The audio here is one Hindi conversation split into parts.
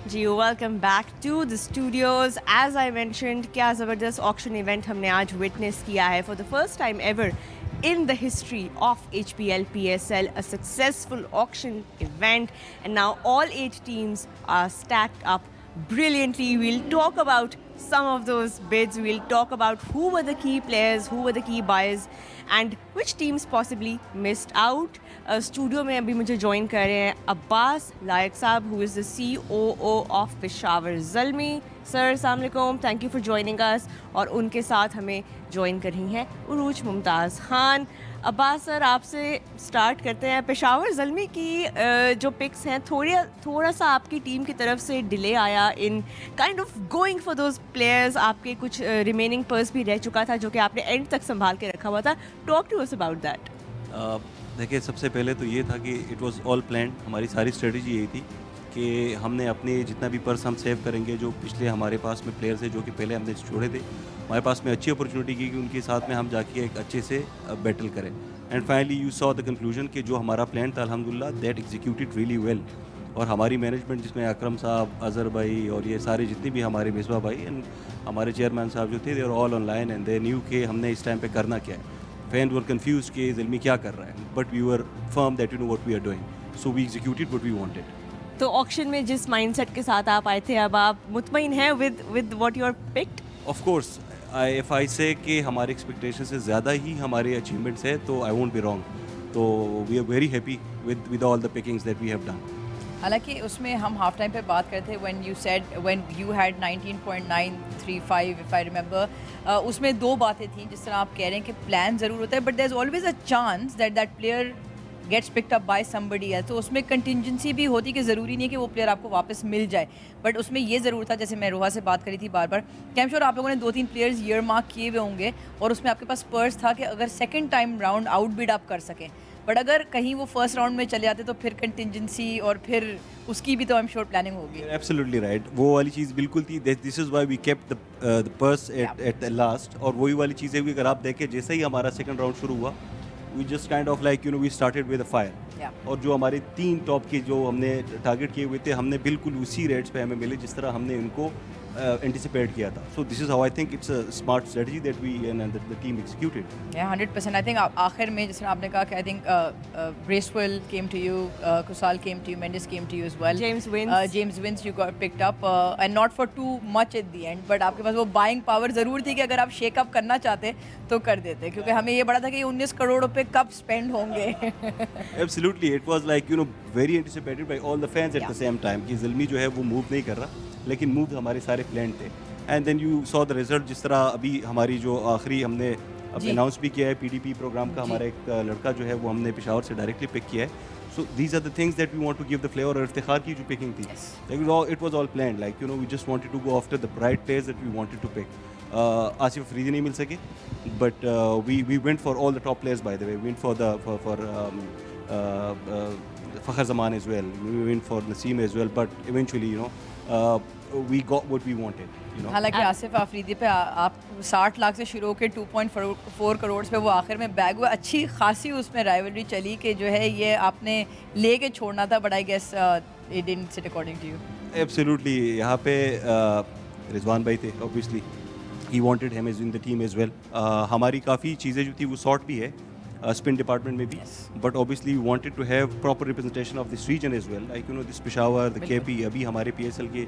Ji welcome back to the studios. As I mentioned, क्या ज़बरदस्त ऑक्शन इवेंट हमने आज विटनेस किया है for the first time ever in the history of HPL PSL, a successful auction event, and now all 8 teams are stacked up brilliantly. We'll talk about some of those bids. We'll talk about who were the key players, who were the key buyers, and which teams possibly missed out. Studio में अभी मुझे ज्वाइन कर रहे हैं अब्बास लायक साहब, who is the COO of Peshawar Zalmi. Sir अस्सलाम वालेकुम, thank you for joining us. और उनके साथ हमें ज्वाइन कर रही हैं उरूज मुमताज़ खान। अब्बास सर, आपसे स्टार्ट करते हैं। पेशावर ज़ल्मी की जो पिक्स हैं, थोड़ा सा आपकी टीम की तरफ से डिले आया in kind of going for those players. आपके कुछ रिमेनिंग पर्स भी रह चुका था जो कि आपने एंड तक संभाल के रखा हुआ था। Talk to us about that. देखिए, सबसे पहले तो ये था कि इट वाज ऑल प्लान्ड। हमारी सारी स्ट्रेटजी यही थी कि हमने अपने जितना भी पर्स हम सेव करेंगे, जो पिछले हमारे पास में प्लेयर्स हैं जो कि पहले हमने छोड़े थे, हमारे पास में अच्छी अपॉर्चुनिटी की कि उनके साथ में हम जाके एक अच्छे से बैटल करें। And finally you saw the conclusion कि जो हमारा प्लान था अल्हम्दुलिल्लाह दैट एग्जीक्यूटेड रियली वेल। और हमारी मैनेजमेंट जिसमें अकरम साहब, अज़हर भाई और ये सारे जितने भी हमारे मिसबा भाई एंड हमारे चेयरमैन साहब जो थे, they are all online and they knew कि हमने इस टाइम पे करना क्या है। फैन वर कंफ्यूज कि ज़ल्मी क्या कर रहा है, but we were firm that you know what we are doing, so we executed what we wanted. तो ऑक्शन में जिस माइंडसेट के साथ आप आए थे, अब आप मुतमईन हैं with what you are picked? Of course, if I say कि हमारे एक्सपेक्टेशन से ज़्यादा ही हमारे अचीवमेंट्स है तो आई वोंट बी रॉन्ग। तो we are very happy with all the pickings that we have done. हालांकि उसमें हम हाफ टाइम पे बात करते थे when you had 19.935 if I remember. उसमें दो बातें थी, जिस तरह आप कह रहे हैं कि प्लान ज़रूर होता है, but there is always a chance that player gets picked up by somebody else. तो उसमें कंटिजेंसी भी होती कि ज़रूरी नहीं है कि वो प्लेयर आपको वापस मिल जाए, बट उसमें ये ज़रूर था, जैसे मैं रोहा से बात करी थी बार बार, कि आई एम श्योर आप लोगों ने 2-3 प्लेयर्स ईयर मार्क किए हुए होंगे और उसमें आपके पास पर्स था कि अगर second time round out bid आप कर सकें। बट अगर कहीं वो फर्स्ट राउंड में चले जाते तो फिर कंटिजेंसी और फिर उसकी भी तो आई एम श्योर प्लानिंग होगी। एब्सोल्युटली राइट, वो वाली चीज़ बिल्कुल थी। This is why we kept the purse at the last. और वही वाली चीज़ें भी अगर आप देखें, जैसे ही हमारा सेकंड राउंड शुरू हुआ, we just kind of like we started with a fire. और जो हमारे 3 टॉप के जो हमने टारगेट किए हुए थे, हमने बिल्कुल उसी रेट्स पे हमें मिले जिस तरह हमने उनको एंटिसिपेट किया था। So this is how I think it's a smart strategy that we and the team executed. 100%। I think आखिर में जिस तरह आपने कहा कि I think Bracewell came to you, Kusal came to you, Mendis came to you as well, James Vince you got picked up and not for too much at the end, but आपके पास वो बाइंग पावर ज़रूर थी कि अगर आप शेक अप करना चाहते तो कर देते, क्योंकि हमें ये बड़ा था कि 19 करोड़ रुपए कब स्पेंड होंगे। Absolutely, it was like very anticipated by all the fans at the same time कि ज़ल्मी जो है वो मूव नहीं कर रहा, लेकिन मूव हमारे सारे प्लान थे। And then you saw the result, जिस तरह अभी हमारी जो आखिरी हमने अब अनाउंस भी किया है PDP प्रोग्राम का, हमारा एक लड़का जो है वो हमने पेशावर से डायरेक्टली पिक किया है। So these are the things that we want to give the flavour. और इफ्तिखार की जो पिकिंग थी, it was all planned, like we just wanted to go after the right players that we wanted to pick. Asif Afridi नहीं मिल सके, but we went for all the top players. By the way, we went for Fakhar Zaman as well, we went for Naseem as well, but eventually we got what we wanted। हालांकि आसिफ अफरीदी पे आप 60 लाख से शुरू होकर 2.4 करोड़ पे वो आखिर में बैग हुआ। अच्छी खासी उसमें राइवलरी चली कि जो है ये आपने ले के छोड़ना था, but I guess it didn't sit according to you. Absolutely, यहाँ पे रिजवान भाई थे, obviously he wanted him as in the team as well. हमारी काफ़ी चीज़ें जो थी वो सॉर्ट भी है स्पिन डिपार्टमेंट में भी, but obviously we wanted to have proper representation of this region as well, like this Peshawar, the KP। अभी हमारे PSL के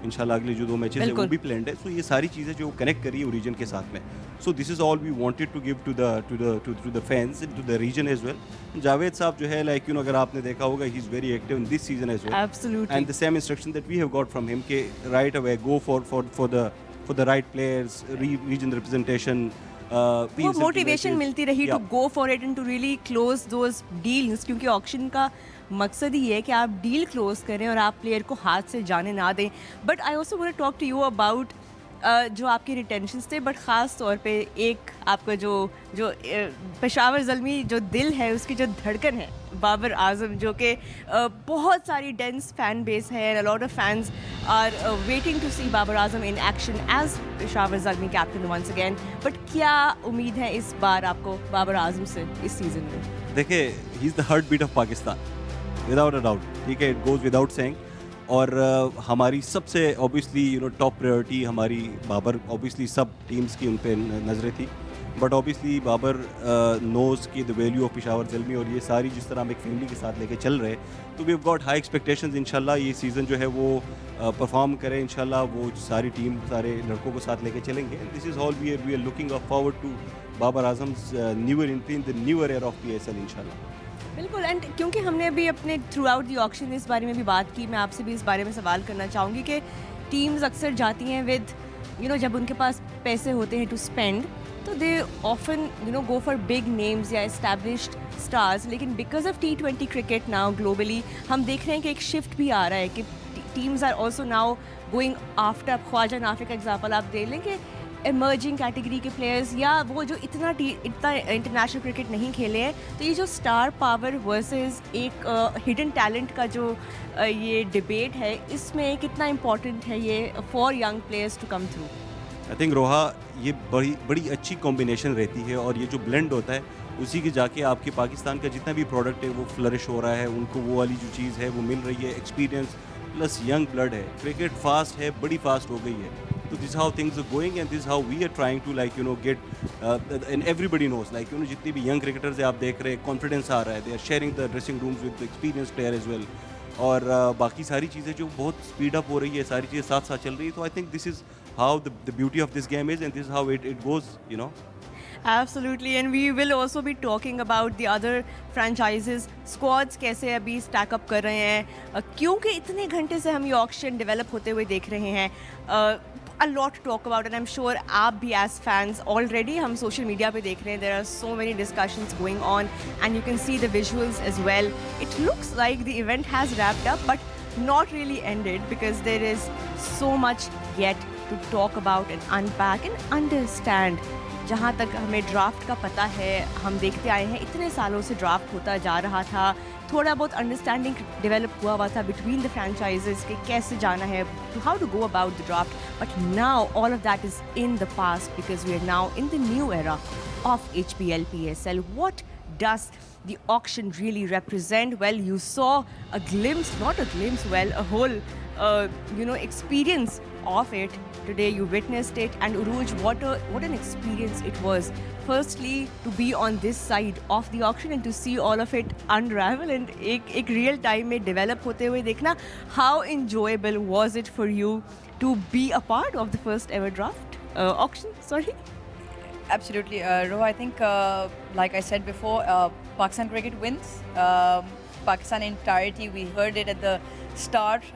इंशाल्लाह अगले जो 2 मैचेस हैं वो भी प्लान्ड है। सो ये सारी चीज़ें जो कनेक्ट करी है रीजन के साथ में। So this is all we wanted to give to the fans, to the region as well. Javed sahab जो है, लाइक अगर आपने देखा होगा, he is very active in this season as well. Absolutely. And the same instruction that we have got from him के right away go for the right players, region representation. वो मोटिवेशन मिलती रही to go for it and to really close those deals, क्योंकि ऑक्शन का मकसद ही है कि आप डील क्लोज करें और आप प्लेयर को हाथ से जाने ना दें। But I also want to talk to you about जो आपके रिटेंशंस थे, बट ख़ास तौर पे एक आपका जो पेशावर ज़ल्मी जो दिल है, उसकी जो धड़कन है, बाबर आजम, जो कि बहुत सारी डेंस फैन बेस है। A lot of fans are waiting to see Babar Azam in action as Peshawar Zalmi captain once again. But क्या उम्मीद है इस बार आपको बाबर आजम से इस सीज़न में? देखिए, he is the heart beat of Pakistan without a doubt, ठीक है, इट गोज़ विदाउट सेइंग। और हमारी सबसे ऑब्वियसली टॉप प्रायोरिटी हमारी बाबर, ऑब्वियसली सब टीम्स की उन पे नज़रें थी, बट ऑब्वियसली बाबर नोज़ की the value of Peshawar Zalmi, और ये सारी जिस तरह हम एक फैमिली के साथ लेके चल रहे हैं, तो we have got high expectations. इंशाल्लाह ये सीज़न जो है वो परफॉर्म करें, इंशाल्लाह वो सारी टीम सारे लड़कों को साथ लेके चलेंगे। This is all we are looking forward to Babar Azam's newer entry in the newer era of PSL इंशाल्लाह। बिल्कुल, एंड क्योंकि हमने अभी अपने थ्रू आउट दी ऑक्शन इस बारे में भी बात की, मैं आपसे भी इस बारे में सवाल करना चाहूँगी कि टीम्स अक्सर जाती हैं विद जब उनके पास पैसे होते हैं टू स्पेंड, तो they often go for big names या एस्टैब्लिश्ड स्टार्स, लेकिन because of T20 cricket now globally हम देख रहे हैं कि एक शिफ्ट भी आ रहा है कि teams are also now going after. Khawaja Nafay का एग्जाम्पल आप दे लें कि इमर्जिंग कैटेगरी के प्लेयर्स या वो जो इतना इंटरनेशनल क्रिकेट नहीं खेले हैं, तो ये जो स्टार पावर वर्सेस एक हिडन टैलेंट का जो ये डिबेट है, इसमें कितना इम्पोर्टेंट है ये for young players to come through? I think Roha, ये बड़ी अच्छी कॉम्बिनेशन रहती है, और ये जो ब्लेंड होता है उसी के जाके आपके पाकिस्तान का जितना भी प्रोडक्ट है वो फ्लरिश हो रहा है, उनको वो वाली जो चीज़ है वो मिल रही है, एक्सपीरियंस प्लस यंग ब्लड है। क्रिकेट फास्ट है, बड़ी फास्ट हो गई है, तो this how things are going and this how we are trying to get and everybody knows जितनी भी यंग क्रिकेटर्स है आप देख रहे हैं, कॉन्फिडेंस आ रहा है, they are sharing the dressing rooms with experience player as well, और बाकी सारी चीज़ें जो बहुत स्पीड अप हो रही है, सारी चीज़ें साथ साथ चल रही है, तो I think this is how the beauty of this game is, and this is how it goes, Absolutely, and we will also be talking about the other franchises, squads कैसे अभी stack up कर रहे हैं, क्योंकि इतने घंटे से हम ये auction develop होते हुए देख रहे हैं। A lot to talk about, and I'm sure आप भी as fans already हम social media पे देख रहे हैं, there are so many discussions going on, and you can see the visuals as well. It looks like the event has wrapped up, but not really ended, because there is so much yet to talk about and unpack and understand. जहाँ तक हमें ड्राफ्ट का पता है, हम देखते आए हैं इतने सालों से ड्राफ्ट होता जा रहा था, थोड़ा बहुत अंडरस्टैंडिंग डेवलप हुआ था बिटवीन द फ्रेंचाइजेस कि कैसे जाना है, how to go about the draft, but now all of that is in the past, because we are now in the new era of HPL PSL. What does the auction really represent? Well, you saw a glimpse, not a glimpse, well, a whole experience of it. Today you witnessed it, and Uruj, what an experience it was. Firstly, to be on this side of the auction and to see all of it unravel and एक real time में develop होते हुए देखना, how enjoyable was it for you to be a part of the first ever draft auction? Sorry. Absolutely, Roha. I think, like I said before, Pakistan cricket wins. Pakistan entirety. We heard it at the start.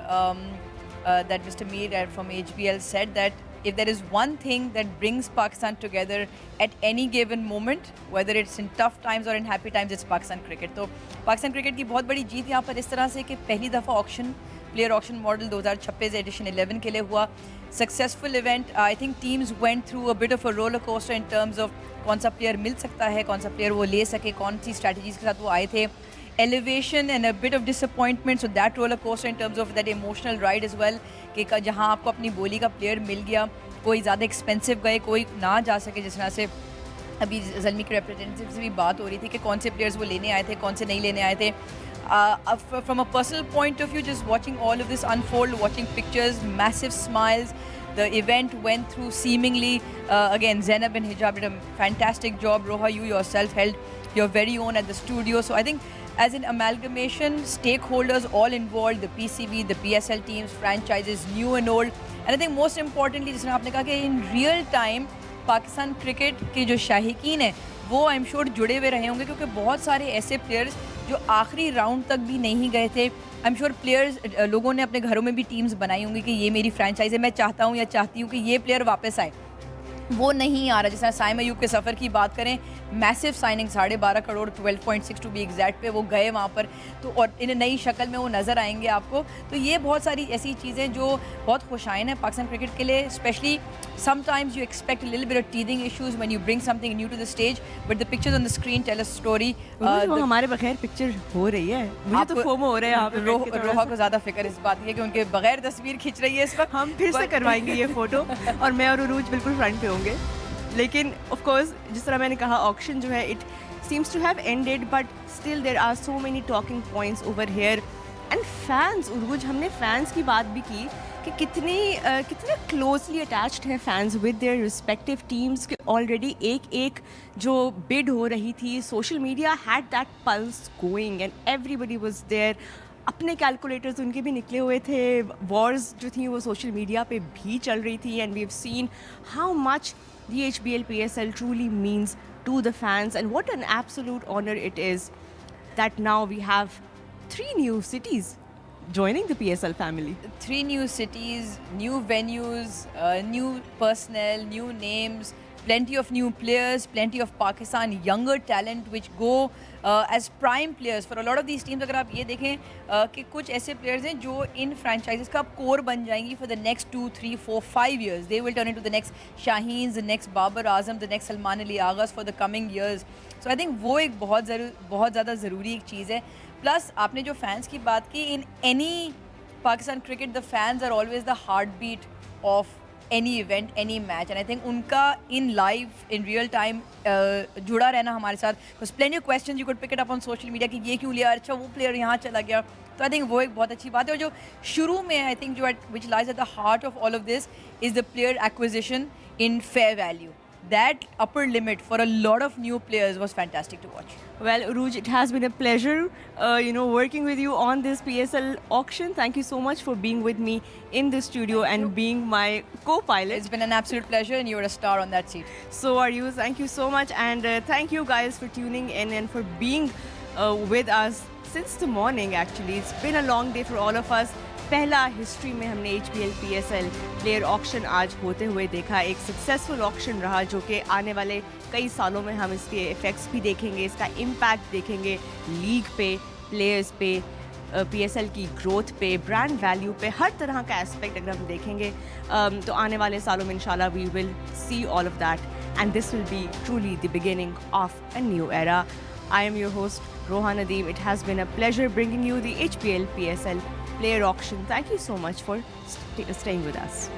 That Mr. Mir from HBL said that if there is one thing that brings Pakistan together at any given moment, whether it's in tough times or in happy times, it's Pakistan cricket. तो पाकिस्तान क्रिकेट की बहुत बड़ी जीत यहाँ पर इस तरह से कि पहली दफ़ा auction, player auction model 2026 edition 11 के लिए हुआ, successful event. I think teams went through a bit of a roller coaster in terms of कौन सा प्लेयर मिल सकता है, कौन सा प्लेयर वो ले सके, कौन सी स्ट्रैटेजीज़ के साथ वो आए थे. Elevation and a bit of disappointment, so that roller coaster in terms of that emotional ride as well, कि जहाँ आपको अपनी बोली का प्लेयर मिल गया, कोई ज़्यादा एक्सपेंसिव गए, कोई ना जा सके. जिस तरह से अभी ज़ल्मी के रिप्रेजेंटेटिव से भी बात हो रही थी कि कौन से प्लेयर्स वो लेने आए थे, कौन से नहीं लेने आए थे. From a personal point of view, just watching all of this unfold, watching pictures, massive smiles. The event went through seemingly, again, Zainab and Hijab did a fantastic job. Roha, you yourself held your very own at the studio. So I think as an amalgamation, stakeholders all involved, the PCB, the PSL teams, franchises, new and old. And I think most importantly, जिसने आपने कहा कि in real time, Pakistan cricket के जो शाहीकीन हैं वो आई एम श्योर जुड़े हुए रहे होंगे, क्योंकि बहुत सारे ऐसे प्लेयर्स जो आखिरी राउंड तक भी नहीं गए थे, आई एम श्योर प्लेयर्स, लोगों ने अपने घरों में भी टीम्स बनाई होंगी कि ये मेरी फ्रेंचाइज है, मैं चाहता हूँ या चाहती हूँ कि ये प्लेयर वापस आए. वो नहीं आ रहा. जिस तरह साइम अयूब के सफ़र की बात करें, massive signing 12.5 crore 12.6 to be exact पे वो गए वहाँ पर, तो और इन नई शक्ल में वो नज़र आएंगे आपको. तो ये बहुत सारी ऐसी चीज़ें जो बहुत खुशाइन है पाकिस्तान क्रिकेट के लिए. Specially sometimes you expect a little bit of teething issues when you bring something new to the stage, but the pictures on the screen tell a story. वो हमारे बगैर पिक्चर हो रही है, मुझे तो फोमो हो रहा है यहाँ पे. रोहा को ज़्यादा फिक्र इस बात की है कि उनके बगैर तस्वीर खींच रही है इस वक्त. हम फिर से करवाएंगे ये फ़ोटो और मैं और उरूज बिल्कुल फ्रंट पे होंगे. लेकिन ऑफ कोर्स जिस तरह मैंने कहा, ऑक्शन जो है it seems to have ended, but still there are so many talking points over here. And fans, Urooj, हमने फैंस की बात भी की कि कितने क्लोजली अटैच्ड हैं fans with their respective teams के ऑलरेडी एक जो बिड हो रही थी, social media had that pulse going and everybody was there. अपने कैलकुलेटर्स उनके भी निकले हुए थे, वॉर्स जो थी वो सोशल मीडिया पे भी चल रही थी, and we have seen how much the HBL PSL truly means to the fans, and what an absolute honor it is that now we have 3 new cities joining the PSL family. 3 new cities, new venues, new personnel, new names, plenty of new players, plenty of Pakistan younger talent which go as prime players for a lot of these teams. अगर आप ये देखें कि कुछ ऐसे players हैं जो इन franchises का core बन जाएंगी for the next 2, 3, 4, 5 years. They will turn into the next Shaheens, the next Babar Azam, the next Salman Ali Agha's for the coming years. So I think वो एक बहुत ज़्यादा ज़रूरी एक चीज़ है. Plus आपने जो fans की बात की, in any Pakistan cricket the fans are always the heartbeat of any event, any match, and I think उनका in live, in real time जुड़ा रहना हमारे साथ, because plenty of questions you could pick it up on social media कि ये क्यों लिया, अच्छा वो player यहाँ चला गया, तो I think वो एक बहुत अच्छी बात है. और जो शुरू में I think जो which lies at the heart of all of this is the player acquisition in fair value. That upper limit for a lot of new players was fantastic to watch. Well, Uruj, it has been a pleasure, working with you on this PSL auction. Thank you so much for being with me in the studio and being my co-pilot. It's been an absolute pleasure, and you're a star on that seat. So are you. Thank you so much, and thank you guys for tuning in and for being with us since the morning. Actually, it's been a long day for all of us. पहला हिस्ट्री में हमने HBL PSL प्लेयर ऑक्शन आज होते हुए देखा. एक सक्सेसफुल ऑक्शन रहा जो कि आने वाले कई सालों में हम इसके इफ़ेक्ट्स भी देखेंगे, इसका इम्पैक्ट देखेंगे लीग पे, प्लेयर्स पे, PSL की ग्रोथ पे, ब्रांड वैल्यू पे, हर तरह का एस्पेक्ट अगर हम देखेंगे तो आने वाले सालों में इंशाल्लाह we will see all of that, and this will be truly the beginning of a new era. I am your host, Rohan Nadeem. It has been a pleasure bringing you the HBL PSL player auction. Thank you so much for staying with us.